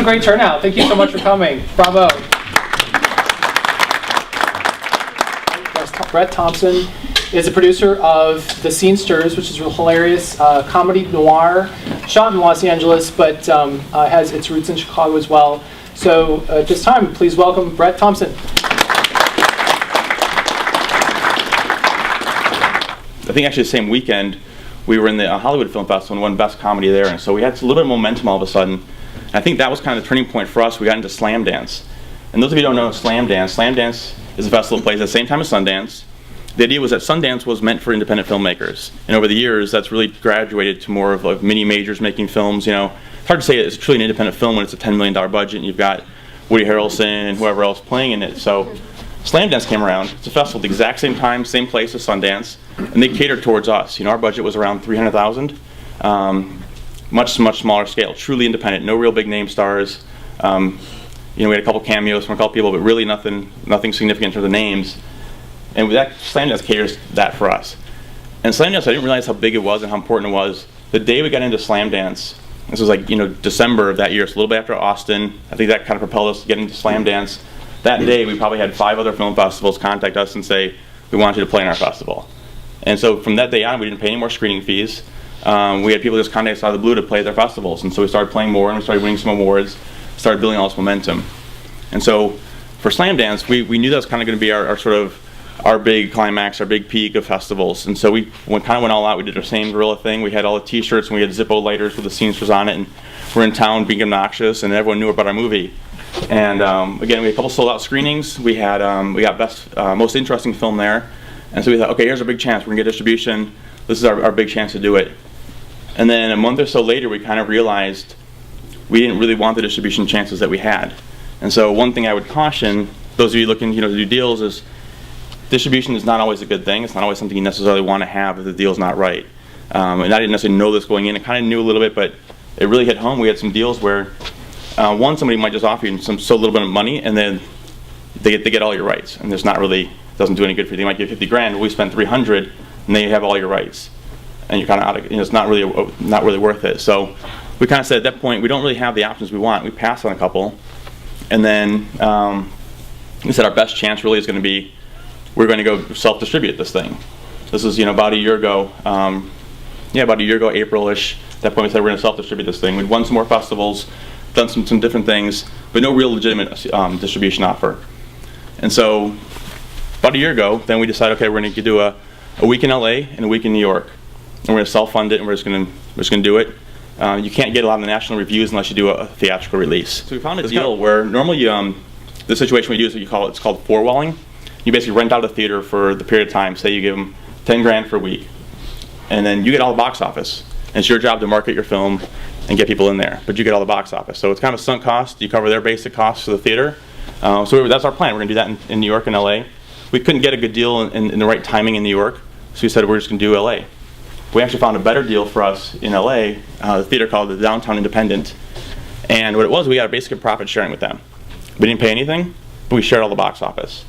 a great turnout. Thank you so much for coming. Bravo. Brett Thompson is a producer of The Scenesters, which is a hilarious comedy noir shot in Los Angeles, but has its roots in Chicago as well. So at this time, please welcome Brett Thompson. I think actually the same weekend, we were in the Hollywood Film Festival and won Best Comedy there, and so we had a little bit of momentum all of a sudden. And I think that was kind of the turning point for us. We got into Slam Dance. And those of you who don't know Slam Dance is a festival that plays at the same time as Sundance. The idea was that Sundance was meant for independent filmmakers, and over the years that's really graduated to more of like mini majors making films. You know, it's hard to say it's truly an independent film when it's a $10 million budget and you've got Woody Harrelson and whoever else playing in it. So Slam Dance came around. It's a festival at the exact same time, same place as Sundance, and they catered towards us. You know, our budget was around $300,000, much smaller scale, truly independent, no real big name stars. You know, we had a couple cameos from a couple people, but really nothing significant in terms of names. And that Slam Dance caters that for us. And Slam Dance, I didn't realize how big it was and how important it was. The day we got into Slam Dance, this was like, you know, December of that year, so a little bit after Austin. I think that kind of propelled us to get into Slam Dance. That day, we probably had 5 other film festivals contact us and say, we want you to play in our festival. And so from that day on, we didn't pay any more screening fees. We had people just contact us out of the blue to play at their festivals. And so we started playing more, and we started winning some awards, started building all this momentum. And so for Slam Dance, we knew that was kind of going to be our big climax, our big peak of festivals. And so we kind of went all out. We did our same gorilla thing. We had all the t-shirts and we had Zippo lighters with the Scenesters on it, and we're in town being obnoxious, and everyone knew about our movie. And again, we had a couple sold out screenings. We got best, most interesting film there. And so we thought, okay, here's our big chance. We're gonna get distribution. This is our big chance to do it. And then a month or so later, we kind of realized we didn't really want the distribution chances that we had. And so one thing I would caution those of you looking, to do deals is distribution is not always a good thing. It's not always something you necessarily want to have if the deal's not right. And I didn't necessarily know this going in. I kind of knew a little bit, but it really hit home. We had some deals where somebody might just offer you so little bit of money, and then they get all your rights, and there's not really doesn't do any good for you. They might give 50 grand. We spent 300, and they have all your rights, and you're kind of out of. It's not really worth it. So we kind of said at that point we don't really have the options we want. We passed on a couple, and then we said our best chance really is going to be we're going to go self-distribute this thing. This is about a year ago. About a year ago, April-ish. At that point, we said we're going to self-distribute this thing. We'd won some more festivals, done some different things, but no real legitimate distribution offer. And so, about a year ago, then we decided, okay, we're going to do a week in LA and a week in New York, and we're going to self-fund it, and we're just going to do it. You can't get a lot of the national reviews unless you do a theatrical release. So we found a deal where normally the situation we do is it's called four-walling. You basically rent out a theater for the period of time. Say you give them 10 grand for a week, and then you get all the box office. And it's your job to market your film and get people in there, but you get all the box office. So it's kind of a sunk cost. You cover their basic costs for the theater. So that's our plan. We're going to do that in New York and LA. We couldn't get a good deal in the right timing in New York, so we said we're just going to do LA. We actually found a better deal for us in LA, the theater called the Downtown Independent. And what it was, we got a basic profit sharing with them. We didn't pay anything, but we shared all the box office.